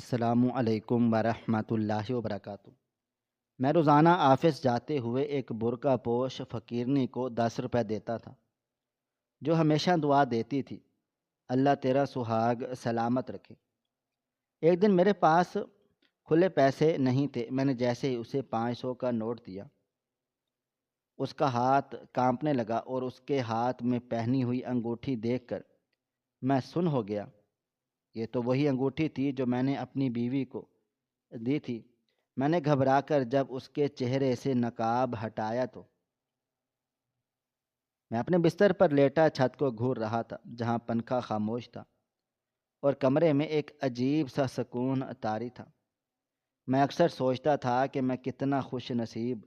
السلام علیکم ورحمۃ اللہ وبرکاتہ۔ میں روزانہ آفس جاتے ہوئے ایک برقع پوش فقیرنی کو 10 روپے دیتا تھا، جو ہمیشہ دعا دیتی تھی، اللہ تیرا سہاگ سلامت رکھے۔ ایک دن میرے پاس کھلے پیسے نہیں تھے، میں نے جیسے ہی اسے 500 کا نوٹ دیا، اس کا ہاتھ کانپنے لگا اور اس کے ہاتھ میں پہنی ہوئی انگوٹھی دیکھ کر میں سن ہو گیا۔ یہ تو وہی انگوٹھی تھی جو میں نے اپنی بیوی کو دی تھی۔ میں نے گھبرا کر جب اس کے چہرے سے نقاب ہٹایا تو میں اپنے بستر پر لیٹا چھت کو گھور رہا تھا، جہاں پنکھا خاموش تھا اور کمرے میں ایک عجیب سا سکون طاری تھا۔ میں اکثر سوچتا تھا کہ میں کتنا خوش نصیب،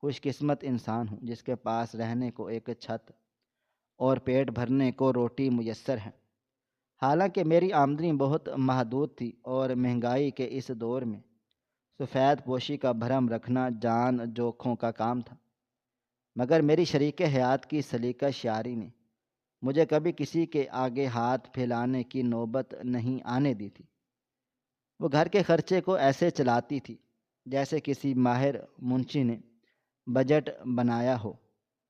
خوش قسمت انسان ہوں، جس کے پاس رہنے کو ایک چھت اور پیٹ بھرنے کو روٹی میسر ہے۔ حالانکہ میری آمدنی بہت محدود تھی اور مہنگائی کے اس دور میں سفید پوشی کا بھرم رکھنا جان جوکھوں کا کام تھا، مگر میری شریک حیات کی سلیقہ شعاری نے مجھے کبھی کسی کے آگے ہاتھ پھیلانے کی نوبت نہیں آنے دی تھی۔ وہ گھر کے خرچے کو ایسے چلاتی تھی جیسے کسی ماہر منشی نے بجٹ بنایا ہو،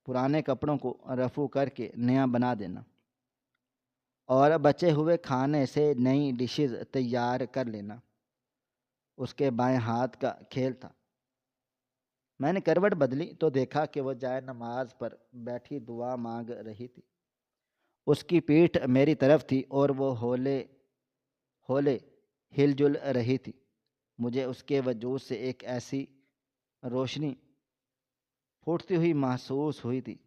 پرانے کپڑوں کو رفو کر کے نیا بنا دینا اور بچے ہوئے کھانے سے نئی ڈشز تیار کر لینا اس کے بائیں ہاتھ کا کھیل تھا۔ میں نے کروٹ بدلی تو دیکھا کہ وہ جائے نماز پر بیٹھی دعا مانگ رہی تھی۔ اس کی پیٹھ میری طرف تھی اور وہ ہولے ہولے ہل جل رہی تھی۔ مجھے اس کے وجود سے ایک ایسی روشنی پھوٹتی ہوئی محسوس ہوئی تھی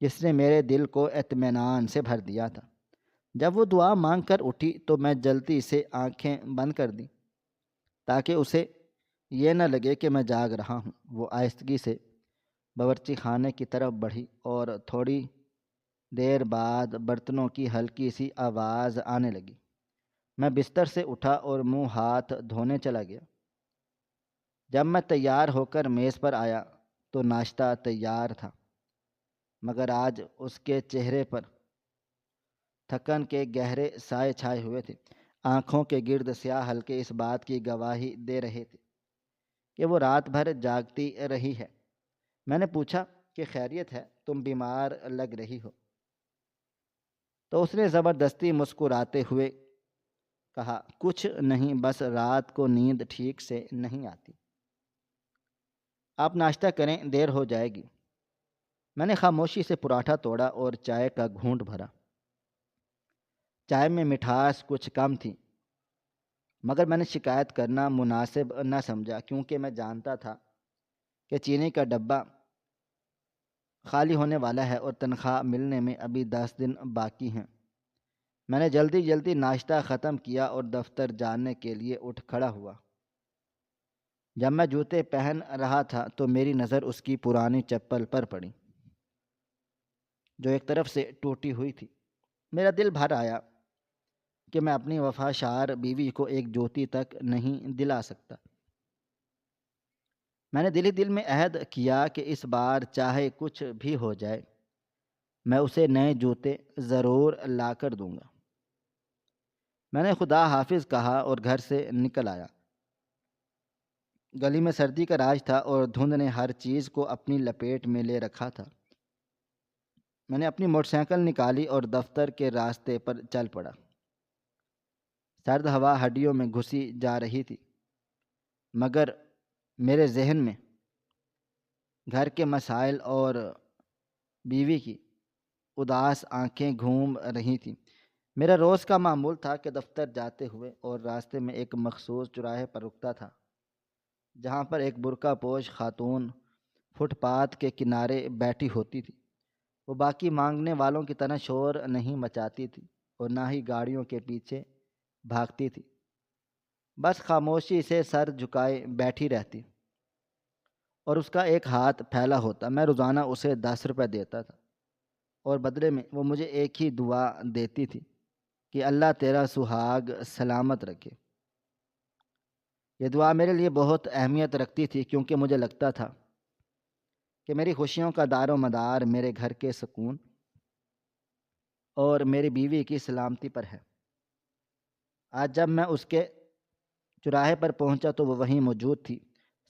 جس نے میرے دل کو اطمینان سے بھر دیا تھا۔ جب وہ دعا مانگ کر اٹھی تو میں جلدی سے آنکھیں بند کر دیں تاکہ اسے یہ نہ لگے کہ میں جاگ رہا ہوں۔ وہ آہستگی سے باورچی خانے کی طرف بڑھی اور تھوڑی دیر بعد برتنوں کی ہلکی سی آواز آنے لگی۔ میں بستر سے اٹھا اور منہ ہاتھ دھونے چلا گیا۔ جب میں تیار ہو کر میز پر آیا تو ناشتہ تیار تھا، مگر آج اس کے چہرے پر تھکن کے گہرے سائے چھائے ہوئے تھے۔ آنکھوں کے گرد سیاہ حلقے اس بات کی گواہی دے رہے تھے کہ وہ رات بھر جاگتی رہی ہے۔ میں نے پوچھا کہ خیریت ہے، تم بیمار لگ رہی ہو؟ تو اس نے زبردستی مسکراتے ہوئے کہا، کچھ نہیں، بس رات کو نیند ٹھیک سے نہیں آتی۔ آپ ناشتہ کریں، دیر ہو جائے گی۔ میں نے خاموشی سے پراٹھا توڑا اور چائے کا گھونٹ بھرا۔ چائے میں مٹھاس کچھ کم تھی، مگر میں نے شکایت کرنا مناسب نہ سمجھا، کیونکہ میں جانتا تھا کہ چینی کا ڈبہ خالی ہونے والا ہے اور تنخواہ ملنے میں ابھی 10 دن باقی ہیں۔ میں نے جلدی جلدی ناشتہ ختم کیا اور دفتر جانے کے لیے اٹھ کھڑا ہوا۔ جب میں جوتے پہن رہا تھا تو میری نظر اس کی پرانی چپل پر پڑی، جو ایک طرف سے ٹوٹی ہوئی تھی۔ میرا دل بھر آیا کہ میں اپنی وفاشار بیوی کو ایک جوتی تک نہیں دلا سکتا۔ میں نے دل ہی دل میں عہد کیا کہ اس بار چاہے کچھ بھی ہو جائے، میں اسے نئے جوتے ضرور لا کر دوں گا۔ میں نے خدا حافظ کہا اور گھر سے نکل آیا۔ گلی میں سردی کا راج تھا اور دھند نے ہر چیز کو اپنی لپیٹ میں لے رکھا تھا۔ میں نے اپنی موٹر سائیکل نکالی اور دفتر کے راستے پر چل پڑا۔ سرد ہوا ہڈیوں میں گھسی جا رہی تھی، مگر میرے ذہن میں گھر کے مسائل اور بیوی کی اداس آنکھیں گھوم رہی تھیں۔ میرا روز کا معمول تھا کہ دفتر جاتے ہوئے اور راستے میں ایک مخصوص چوراہے پر رکتا تھا، جہاں پر ایک برقع پوش خاتون فٹ پاتھ کے کنارے بیٹھی ہوتی تھی۔ وہ باقی مانگنے والوں کی طرح شور نہیں مچاتی تھی اور نہ ہی گاڑیوں کے پیچھے بھاگتی تھی، بس خاموشی سے سر جھکائے بیٹھی رہتی اور اس کا ایک ہاتھ پھیلا ہوتا۔ میں روزانہ اسے 10 روپے دیتا تھا اور بدلے میں وہ مجھے ایک ہی دعا دیتی تھی کہ اللہ تیرا سہاگ سلامت رکھے۔ یہ دعا میرے لیے بہت اہمیت رکھتی تھی، کیونکہ مجھے لگتا تھا کہ میری خوشیوں کا دار و مدار میرے گھر کے سکون اور میری بیوی کی سلامتی پر ہے۔ آج جب میں اس کے چوراہے پر پہنچا تو وہ وہیں موجود تھی۔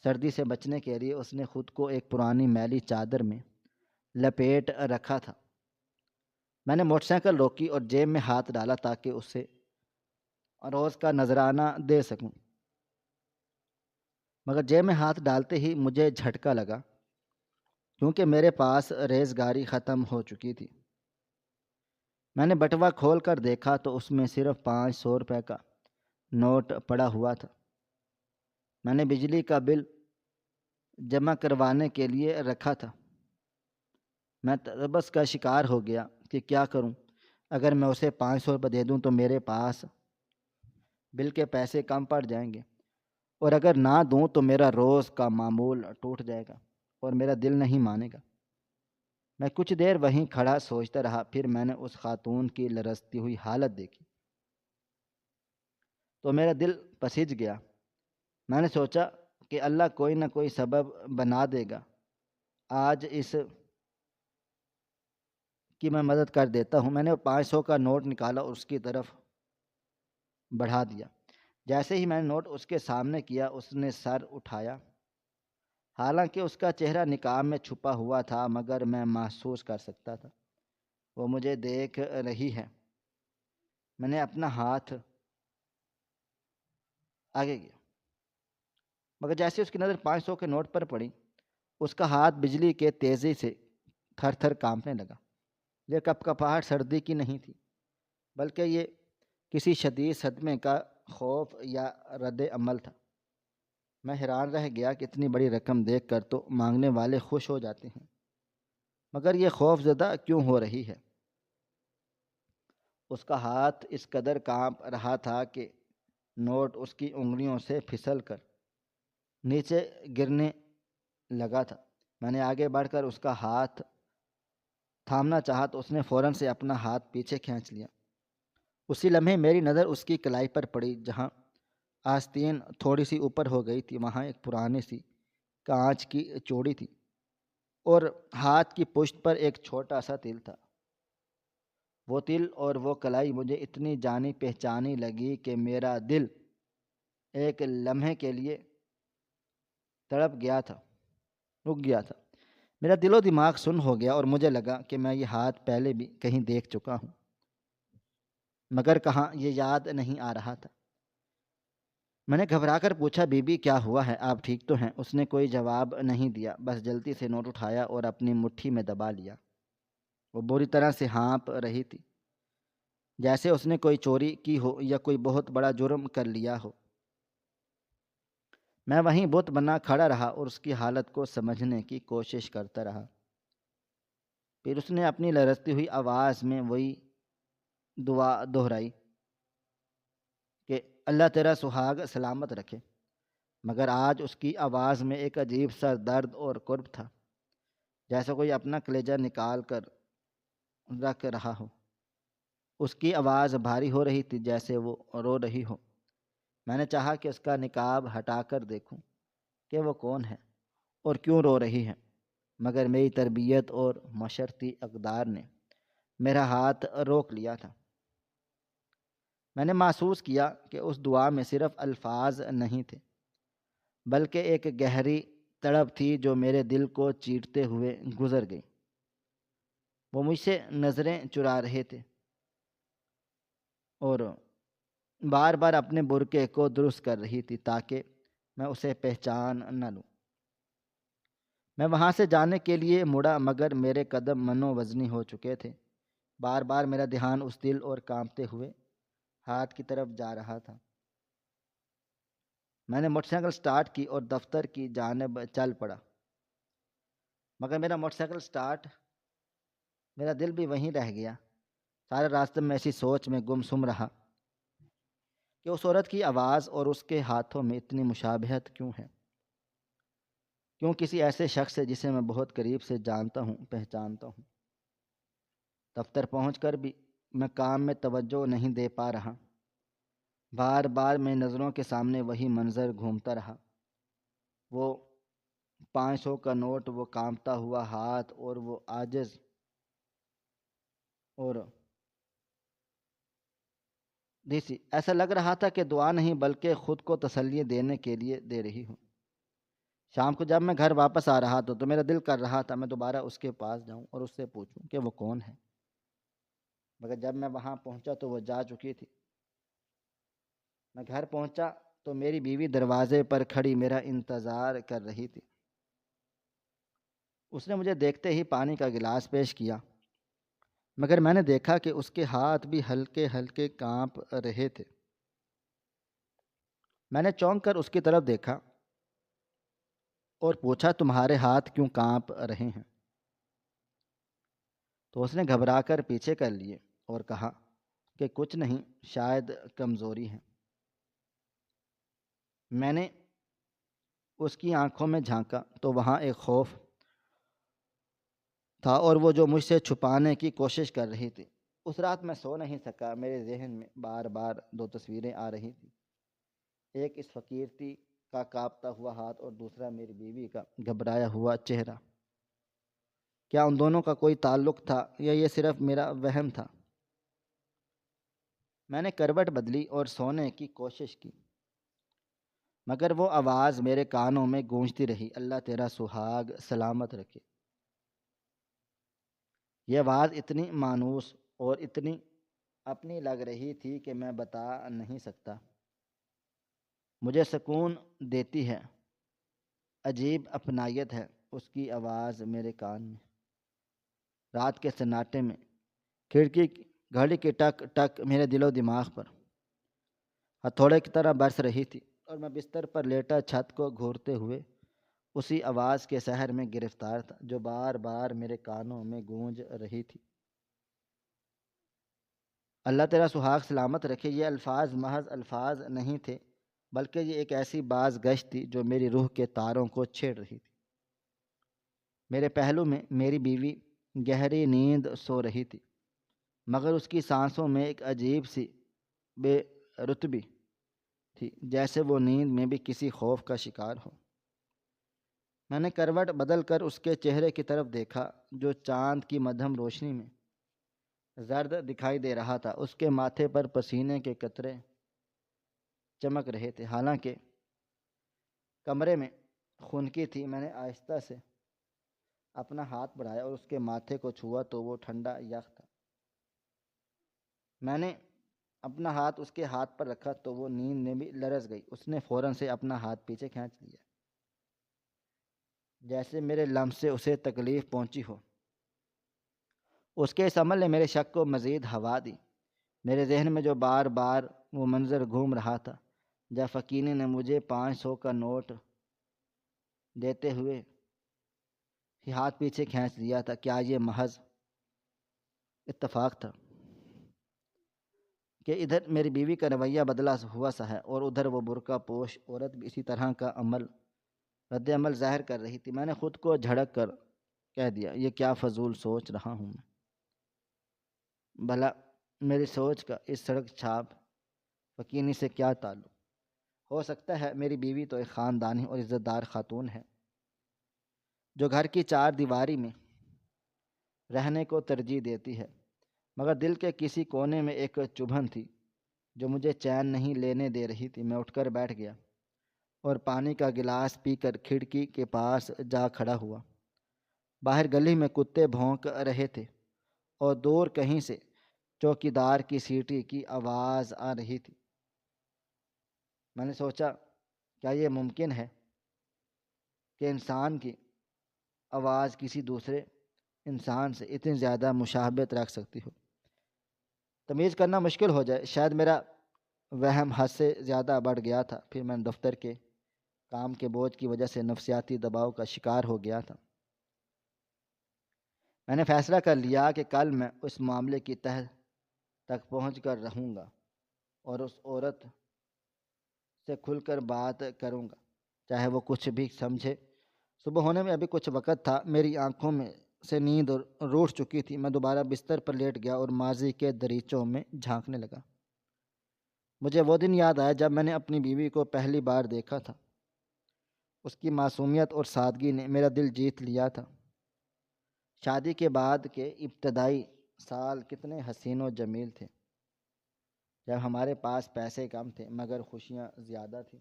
سردی سے بچنے کے لیے اس نے خود کو ایک پرانی میلی چادر میں لپیٹ رکھا تھا۔ میں نے موٹر سائیکل روکی اور جیب میں ہاتھ ڈالا تاکہ اسے روز کا نذرانہ دے سکوں، مگر جیب میں ہاتھ ڈالتے ہی مجھے جھٹکا لگا کیونکہ میرے پاس ریزگاری ختم ہو چکی تھی۔ میں نے بٹوا کھول کر دیکھا تو اس میں صرف 500 روپے کا نوٹ پڑا ہوا تھا۔ میں نے بجلی کا بل جمع کروانے کے لیے رکھا تھا۔ میں تربس کا شکار ہو گیا کہ کیا کروں۔ اگر میں اسے 500 روپے دے دوں تو میرے پاس بل کے پیسے کم پڑ جائیں گے، اور اگر نہ دوں تو میرا روز کا معمول ٹوٹ جائے گا اور میرا دل نہیں مانے گا۔ میں کچھ دیر وہیں کھڑا سوچتا رہا، پھر میں نے اس خاتون کی لرزتی ہوئی حالت دیکھی تو میرا دل پسج گیا۔ میں نے سوچا کہ اللہ کوئی نہ کوئی سبب بنا دے گا، آج اس کی میں مدد کر دیتا ہوں۔ میں نے 500 کا نوٹ نکالا اور اس کی طرف بڑھا دیا۔ جیسے ہی میں نے نوٹ اس کے سامنے کیا، اس نے سر اٹھایا۔ حالانکہ اس کا چہرہ نقاب میں چھپا ہوا تھا، مگر میں محسوس کر سکتا تھا وہ مجھے دیکھ رہی ہے۔ میں نے اپنا ہاتھ آگے کیا، مگر جیسے اس کی نظر 500 کے نوٹ پر پڑی، اس کا ہاتھ بجلی کے تیزی سے تھر تھر کانپنے لگا۔ یہ کپکپاہٹ سردی کی نہیں تھی، بلکہ یہ کسی شدید صدمے کا خوف یا رد عمل تھا۔ میں حیران رہ گیا کہ اتنی بڑی رقم دیکھ کر تو مانگنے والے خوش ہو جاتے ہیں، مگر یہ خوف زدہ کیوں ہو رہی ہے؟ اس کا ہاتھ اس قدر کانپ رہا تھا کہ نوٹ اس کی انگلیوں سے پھسل کر نیچے گرنے لگا تھا۔ میں نے آگے بڑھ کر اس کا ہاتھ تھامنا چاہا تو اس نے فوراً سے اپنا ہاتھ پیچھے کھینچ لیا۔ اسی لمحے میری نظر اس کی کلائی پر پڑی، جہاں آستین تھوڑی سی اوپر ہو گئی تھی۔ وہاں ایک پرانی سی کانچ کی چوڑی تھی اور ہاتھ کی پشت پر ایک چھوٹا سا تل تھا۔ وہ تل اور وہ کلائی مجھے اتنی جانی پہچانی لگی کہ میرا دل ایک لمحے کے لیے تڑپ گیا تھا، رک گیا تھا۔ میرا دل و دماغ سن ہو گیا اور مجھے لگا کہ میں یہ ہاتھ پہلے بھی کہیں دیکھ چکا ہوں، مگر کہاں یہ یاد نہیں آ رہا تھا۔ میں نے گھبرا کر پوچھا، بی بی کیا ہوا ہے، آپ ٹھیک تو ہیں؟ اس نے کوئی جواب نہیں دیا، بس جلدی سے نوٹ اٹھایا اور اپنی مٹھی میں دبا لیا۔ وہ بری طرح سے ہانپ رہی تھی، جیسے اس نے کوئی چوری کی ہو یا کوئی بہت بڑا جرم کر لیا ہو۔ میں وہیں بت بنا کھڑا رہا اور اس کی حالت کو سمجھنے کی کوشش کرتا رہا۔ پھر اس نے اپنی لرزتی ہوئی آواز میں وہی دعا دہرائی کہ اللہ تیرا سہاگ سلامت رکھے، مگر آج اس کی آواز میں ایک عجیب سا درد اور قرب تھا، جیسے کوئی اپنا کلیجہ نکال کر رکھ رہا ہو۔ اس کی آواز بھاری ہو رہی تھی، جیسے وہ رو رہی ہو۔ میں نے چاہا کہ اس کا نقاب ہٹا کر دیکھوں کہ وہ کون ہے اور کیوں رو رہی ہے، مگر میری تربیت اور معاشرتی اقدار نے میرا ہاتھ روک لیا تھا۔ میں نے محسوس کیا کہ اس دعا میں صرف الفاظ نہیں تھے، بلکہ ایک گہری تڑپ تھی جو میرے دل کو چیرتے ہوئے گزر گئی۔ وہ مجھ سے نظریں چرا رہے تھے اور بار بار اپنے برقعے کو درست کر رہی تھی تاکہ میں اسے پہچان نہ لوں۔ میں وہاں سے جانے کے لیے مڑا، مگر میرے قدم منو وزنی ہو چکے تھے۔ بار بار میرا دھیان اس دل اور کانپتے ہوئے ہاتھ کی طرف جا رہا تھا۔ میں نے موٹر سائیکل سٹارٹ کی اور دفتر کی جانب چل پڑا، مگر میرا موٹر سائیکل سٹارٹ، میرا دل بھی وہیں رہ گیا۔ سارے راستے میں ایسی سوچ میں گمسم رہا کہ اس عورت کی آواز اور اس کے ہاتھوں میں اتنی مشابہت کیوں ہے؟ کیوں کسی ایسے شخص سے جسے میں بہت قریب سے جانتا ہوں، پہچانتا ہوں؟ دفتر پہنچ کر بھی میں کام میں توجہ نہیں دے پا رہا۔ بار بار میری نظروں کے سامنے وہی منظر گھومتا رہا، وہ 500 کا نوٹ، وہ کانپتا ہوا ہاتھ اور وہ عاجز اور دی سی، ایسا لگ رہا تھا کہ دعا نہیں بلکہ خود کو تسلی دینے کے لیے دے رہی ہوں۔ شام کو جب میں گھر واپس آ رہا تھا تو میرا دل کر رہا تھا میں دوبارہ اس کے پاس جاؤں اور اس سے پوچھوں کہ وہ کون ہے، مگر جب میں وہاں پہنچا تو وہ جا چکی تھی۔ میں گھر پہنچا تو میری بیوی دروازے پر کھڑی میرا انتظار کر رہی تھی۔ اس نے مجھے دیکھتے ہی پانی کا گلاس پیش کیا، مگر میں نے دیکھا کہ اس کے ہاتھ بھی ہلکے ہلکے کانپ رہے تھے۔ میں نے چونک کر اس کی طرف دیکھا اور پوچھا تمہارے ہاتھ کیوں کانپ رہے ہیں؟ تو اس نے گھبرا کر پیچھے کر لیے اور کہا کہ کچھ نہیں، شاید کمزوری ہے۔ میں نے اس کی آنکھوں میں جھانکا تو وہاں ایک خوف تھا اور وہ جو مجھ سے چھپانے کی کوشش کر رہی تھی۔ اس رات میں سو نہیں سکا، میرے ذہن میں بار بار دو تصویریں آ رہی تھیں، ایک اس فقیر تھی کا کانپتا ہوا ہاتھ اور دوسرا میری بیوی کا گھبرایا ہوا چہرہ۔ کیا ان دونوں کا کوئی تعلق تھا یا یہ صرف میرا وہم تھا؟ میں نے کروٹ بدلی اور سونے کی کوشش کی، مگر وہ آواز میرے کانوں میں گونجتی رہی، اللہ تیرا سہاگ سلامت رکھے۔ یہ آواز اتنی مانوس اور اتنی اپنی لگ رہی تھی کہ میں بتا نہیں سکتا۔ مجھے سکون دیتی ہے، عجیب اپنائیت ہے اس کی آواز میرے کان میں۔ رات کے سناٹے میں کھڑکی کی گھڑی کی ٹک ٹک میرے دل و دماغ پر ہتھوڑے کی طرح برس رہی تھی، اور میں بستر پر لیٹا چھت کو گھورتے ہوئے اسی آواز کے سحر میں گرفتار تھا جو بار بار میرے کانوں میں گونج رہی تھی۔ اللہ تیرا سہاگ سلامت رکھے، یہ الفاظ محض الفاظ نہیں تھے، بلکہ یہ ایک ایسی باز گشت تھی جو میری روح کے تاروں کو چھیڑ رہی تھی۔ میرے پہلو میں میری بیوی گہری نیند سو رہی تھی، مگر اس کی سانسوں میں ایک عجیب سی بے رتبی تھی، جیسے وہ نیند میں بھی کسی خوف کا شکار ہو۔ میں نے کروٹ بدل کر اس کے چہرے کی طرف دیکھا جو چاند کی مدھم روشنی میں زرد دکھائی دے رہا تھا۔ اس کے ماتھے پر پسینے کے قطرے چمک رہے تھے، حالانکہ کمرے میں خنکی تھی۔ میں نے آہستہ سے اپنا ہاتھ بڑھایا اور اس کے ماتھے کو چھوا تو وہ ٹھنڈا یخ تھا۔ میں نے اپنا ہاتھ اس کے ہاتھ پر رکھا تو وہ نیند میں بھی لرز گئی۔ اس نے فوراً سے اپنا ہاتھ پیچھے کھینچ لیا، جیسے میرے لمس سے اسے تکلیف پہنچی ہو۔ اس کے اس عمل نے میرے شک کو مزید ہوا دی۔ میرے ذہن میں جو بار بار وہ منظر گھوم رہا تھا جب فقینے نے مجھے 500 کا نوٹ دیتے ہوئے ہی ہاتھ پیچھے کھینچ لیا تھا، کیا یہ محض اتفاق تھا کہ ادھر میری بیوی کا رویہ بدلا ہوا سا ہے اور ادھر وہ برقع پوش عورت بھی اسی طرح کا رد عمل ظاہر کر رہی تھی؟ میں نے خود کو جھڑک کر کہہ دیا، یہ کیا فضول سوچ رہا ہوں میں؟ بھلا میری سوچ کا اس سڑک چھاپ فقینی سے کیا تعلق؟ ہو سکتا ہے میری بیوی تو ایک خاندانی اور عزت دار خاتون ہے جو گھر کی چار دیواری میں رہنے کو ترجیح دیتی ہے، مگر دل کے کسی کونے میں ایک چبھن تھی جو مجھے چین نہیں لینے دے رہی تھی۔ میں اٹھ کر بیٹھ گیا اور پانی کا گلاس پی کر کھڑکی کے پاس جا کھڑا ہوا۔ باہر گلی میں کتے بھونک رہے تھے اور دور کہیں سے چوکیدار کی سیٹی کی آواز آ رہی تھی۔ میں نے سوچا، کیا یہ ممکن ہے کہ انسان کی آواز کسی دوسرے انسان سے اتنی زیادہ مشابہت رکھ سکتی ہو؟ تمیز کرنا مشکل ہو جائے، شاید میرا وہم حد سے زیادہ بڑھ گیا تھا۔ پھر میں دفتر کے کام کے بوجھ کی وجہ سے نفسیاتی دباؤ کا شکار ہو گیا تھا۔ میں نے فیصلہ کر لیا کہ کل میں اس معاملے کی تہ تک پہنچ کر رہوں گا اور اس عورت سے کھل کر بات کروں گا، چاہے وہ کچھ بھی سمجھے۔ صبح ہونے میں ابھی کچھ وقت تھا، میری آنکھوں میں سے نیند روٹ چکی تھی۔ میں دوبارہ بستر پر لیٹ گیا اور ماضی کے دریچوں میں جھانکنے لگا۔ مجھے وہ دن یاد آیا جب میں نے اپنی بیوی کو پہلی بار دیکھا تھا۔ اس کی معصومیت اور سادگی نے میرا دل جیت لیا تھا۔ شادی کے بعد کے ابتدائی سال کتنے حسین و جمیل تھے، جب ہمارے پاس پیسے کم تھے مگر خوشیاں زیادہ تھیں۔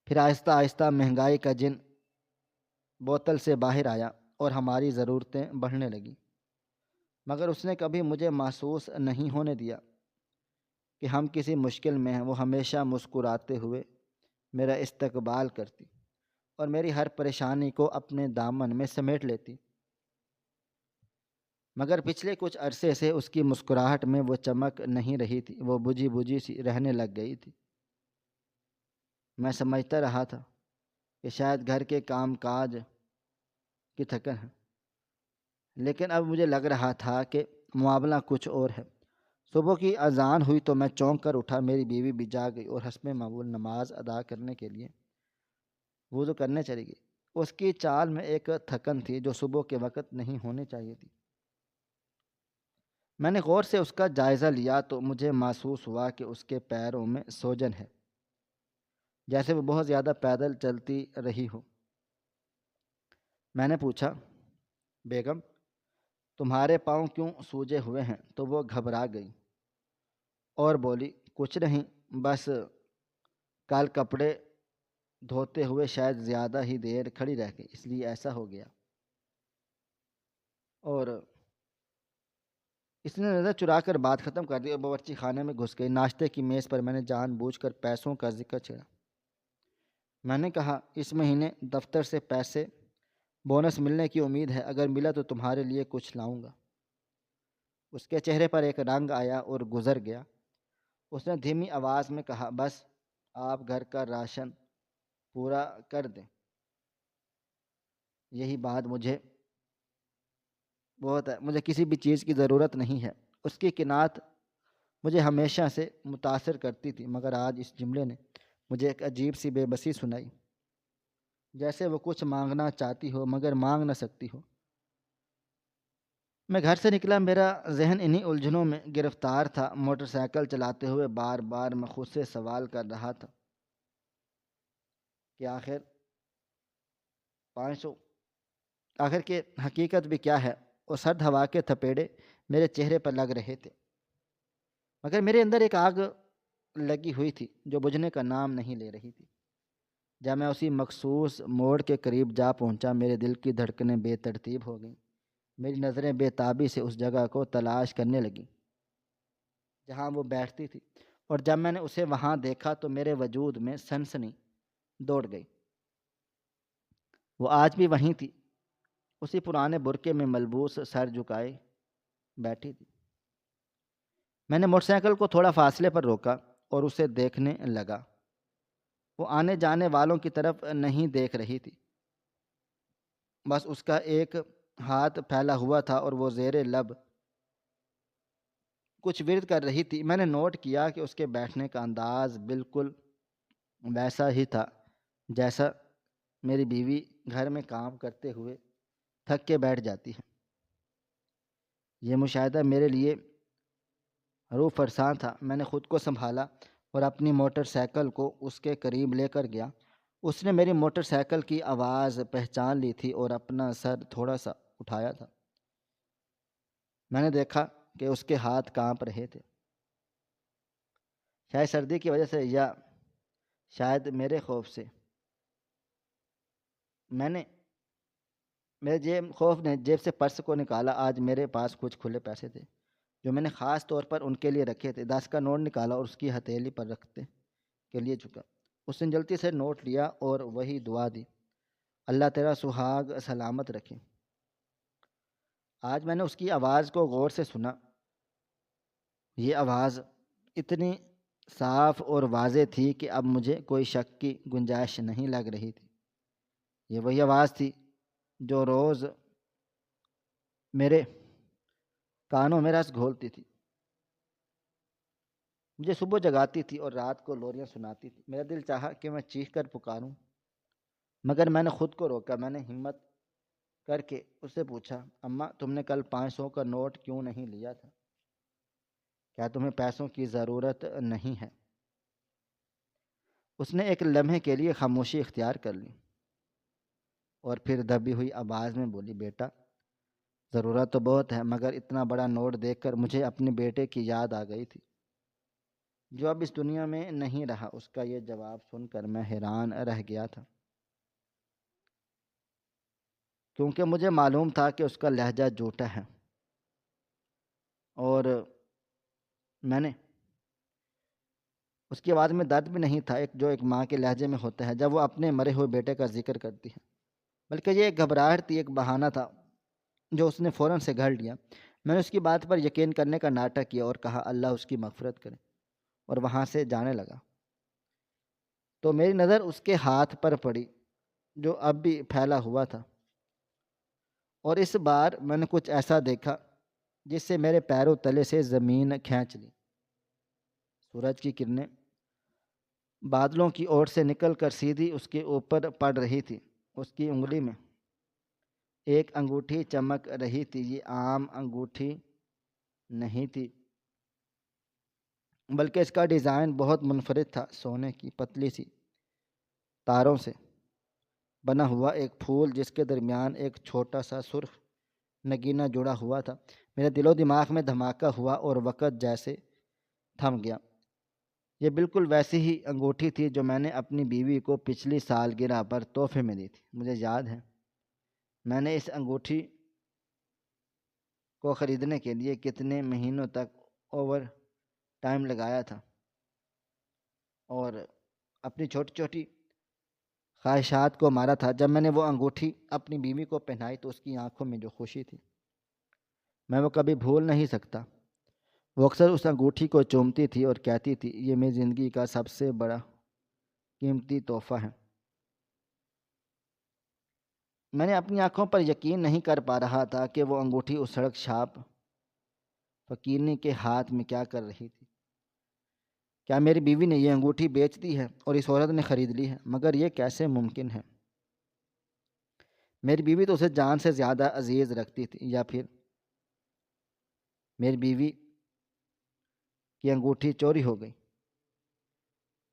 پھر آہستہ آہستہ مہنگائی کا جن بوتل سے باہر آیا اور ہماری ضرورتیں بڑھنے لگیں، مگر اس نے کبھی مجھے محسوس نہیں ہونے دیا کہ ہم کسی مشکل میں ہیں۔ وہ ہمیشہ مسکراتے ہوئے میرا استقبال کرتی اور میری ہر پریشانی کو اپنے دامن میں سمیٹ لیتی، مگر پچھلے کچھ عرصے سے اس کی مسکراہٹ میں وہ چمک نہیں رہی تھی، وہ بجھی بجھی سی رہنے لگ گئی تھی۔ میں سمجھتا رہا تھا کہ شاید گھر کے کام کاج کی تھکن ہے، لیکن اب مجھے لگ رہا تھا کہ معاملہ کچھ اور ہے۔ صبح کی اذان ہوئی تو میں چونک کر اٹھا۔ میری بیوی بھی جاگ گئی اور حسب معمول نماز ادا کرنے کے لیے وضو کرنے چلی گئی۔ اس کی چال میں ایک تھکن تھی جو صبح کے وقت نہیں ہونی چاہیے تھی۔ میں نے غور سے اس کا جائزہ لیا تو مجھے محسوس ہوا کہ اس کے پیروں میں سوجن ہے، جیسے وہ بہت زیادہ پیدل چلتی رہی ہو۔ میں نے پوچھا، بیگم تمہارے پاؤں کیوں سوجے ہوئے ہیں؟ تو وہ گھبرا گئی اور بولی، کچھ نہیں، بس کل کپڑے دھوتے ہوئے شاید زیادہ ہی دیر کھڑی رہ گئی، اس لیے ایسا ہو گیا۔ اور اس نے نظر چرا کر بات ختم کر دی اور باورچی خانے میں گھس گئی۔ ناشتے کی میز پر میں نے جان بوجھ کر پیسوں کا ذکر چھیڑا۔ میں نے کہا، اس مہینے دفتر سے پیسے بونس ملنے کی امید ہے، اگر ملا تو تمہارے لیے کچھ لاؤں گا۔ اس کے چہرے پر ایک رنگ آیا اور گزر گیا۔ اس نے دھیمی آواز میں کہا، بس آپ گھر کا راشن پورا کر دیں، یہی بات مجھے بہت ہے، مجھے کسی بھی چیز کی ضرورت نہیں ہے۔ اس کی قناعت مجھے ہمیشہ سے متاثر کرتی تھی، مگر آج اس جملے نے مجھے ایک عجیب سی بے بسی سنائی، جیسے وہ کچھ مانگنا چاہتی ہو مگر مانگ نہ سکتی ہو۔ میں گھر سے نکلا، میرا ذہن انہی الجھنوں میں گرفتار تھا۔ موٹر سائیکل چلاتے ہوئے بار بار میں خود سے سوال کر رہا تھا کہ آخر کی حقیقت بھی کیا ہے؟ اور سرد ہوا کے تھپیڑے میرے چہرے پر لگ رہے تھے، مگر میرے اندر ایک آگ لگی ہوئی تھی جو بجھنے کا نام نہیں لے رہی تھی۔ جب میں اسی مخصوص موڑ کے قریب جا پہنچا، میرے دل کی دھڑکنیں بے ترتیب ہو گئیں۔ میری نظریں بے تابی سے اس جگہ کو تلاش کرنے لگیں جہاں وہ بیٹھتی تھی، اور جب میں نے اسے وہاں دیکھا تو میرے وجود میں سنسنی دوڑ گئی۔ وہ آج بھی وہیں تھی، اسی پرانے برقعے میں ملبوس، سر جھکائے بیٹھی تھی۔ میں نے موٹر سائیکل کو تھوڑا فاصلے پر روکا اور اسے دیکھنے لگا۔ وہ آنے جانے والوں کی طرف نہیں دیکھ رہی تھی، بس اس کا ایک ہاتھ پھیلا ہوا تھا اور وہ زیر لب کچھ ورد کر رہی تھی۔ میں نے نوٹ کیا کہ اس کے بیٹھنے کا انداز بالکل ویسا ہی تھا جیسا میری بیوی گھر میں کام کرتے ہوئے تھک کے بیٹھ جاتی ہے۔ یہ مشاہدہ میرے لیے روح فرساں تھا۔ میں نے خود کو سنبھالا اور اپنی موٹر سائیکل کو اس کے قریب لے کر گیا۔ اس نے میری موٹر سائیکل کی آواز پہچان لی تھی اور اپنا سر تھوڑا سا اٹھایا تھا۔ میں نے دیکھا کہ اس کے ہاتھ کانپ رہے تھے، شاید سردی کی وجہ سے یا شاید میرے خوف سے۔ میرے خوف نے جیب سے پرس کو نکالا۔ آج میرے پاس کچھ کھلے پیسے تھے جو میں نے خاص طور پر ان کے لیے رکھے تھے۔ 10 کا نوٹ نکالا اور اس کی ہتھیلی پر رکھتے کے لیے جھکا۔ اس نے جلدی سے نوٹ لیا اور وہی دعا دی، اللہ تیرا سہاگ سلامت رکھے۔ آج میں نے اس کی آواز کو غور سے سنا۔ یہ آواز اتنی صاف اور واضح تھی کہ اب مجھے کوئی شک کی گنجائش نہیں لگ رہی تھی۔ یہ وہی آواز تھی جو روز میرے کانوں میں رس گھولتی تھی، مجھے صبح جگاتی تھی اور رات کو لوریاں سناتی تھی۔ میرا دل چاہا کہ میں چیخ کر پکاروں، مگر میں نے خود کو روکا۔ میں نے ہمت کر کے اس سے پوچھا، اماں تم نے کل 500 کا نوٹ کیوں نہیں لیا تھا؟ کیا تمہیں پیسوں کی ضرورت نہیں ہے؟ اس نے ایک لمحے کے لیے خاموشی اختیار کر لی اور پھر دبی ہوئی آواز میں بولی، بیٹا ضرورت تو بہت ہے، مگر اتنا بڑا نوٹ دیکھ کر مجھے اپنے بیٹے کی یاد آ گئی تھی۔ جو اب اس دنیا میں نہیں رہا۔ اس کا یہ جواب سن کر میں حیران رہ گیا تھا، کیونکہ مجھے معلوم تھا کہ اس کا لہجہ جھوٹا ہے، اور میں نے اس کی آواز میں درد بھی نہیں تھا جو ایک ماں کے لہجے میں ہوتا ہے جب وہ اپنے مرے ہوئے بیٹے کا ذکر کرتی ہے، بلکہ یہ ایک گھبراہٹ تھی، ایک بہانہ تھا جو اس نے فوراً سے گھڑ لیا۔ میں نے اس کی بات پر یقین کرنے کا ناٹک کیا اور کہا اللہ اس کی مغفرت کرے، اور وہاں سے جانے لگا تو میری نظر اس کے ہاتھ پر پڑی جو اب بھی پھیلا ہوا تھا، اور اس بار میں نے کچھ ایسا دیکھا جس سے میرے پیروں تلے سے زمین کھینچ لی۔ سورج کی کرنیں بادلوں کی اوٹ سے نکل کر سیدھی اس کے اوپر پڑ رہی تھی۔ اس کی انگلی میں ایک انگوٹھی چمک رہی تھی۔ یہ عام انگوٹھی نہیں تھی، بلکہ اس کا ڈیزائن بہت منفرد تھا۔ سونے کی پتلی سی تاروں سے بنا ہوا ایک پھول جس کے درمیان ایک چھوٹا سا سرخ نگینہ جڑا ہوا تھا۔ میرے دل و دماغ میں دھماکہ ہوا اور وقت جیسے تھم گیا۔ یہ بالکل ویسی ہی انگوٹھی تھی جو میں نے اپنی بیوی کو پچھلی سالگرہ پر تحفے میں دی تھی۔ مجھے یاد ہے میں نے اس انگوٹھی کو خریدنے کے لیے کتنے مہینوں تک اوور ٹائم لگایا تھا، اور اپنی چھوٹی چھوٹی خواہشات کو مارا تھا۔ جب میں نے وہ انگوٹھی اپنی بیوی کو پہنائی تو اس کی آنکھوں میں جو خوشی تھی میں وہ کبھی بھول نہیں سکتا۔ وہ اکثر اس انگوٹھی کو چومتی تھی اور کہتی تھی یہ میری زندگی کا سب سے بڑا قیمتی تحفہ ہے۔ میں نے اپنی آنکھوں پر یقین نہیں کر پا رہا تھا کہ وہ انگوٹھی اس سڑک چھاپ فقیرنی کے ہاتھ میں کیا کر رہی تھی۔ کیا میری بیوی نے یہ انگوٹھی بیچ دی ہے اور اس عورت نے خرید لی ہے؟ مگر یہ کیسے ممکن ہے؟ میری بیوی تو اسے جان سے زیادہ عزیز رکھتی تھی، یا پھر میری بیوی کی انگوٹھی چوری ہو گئی؟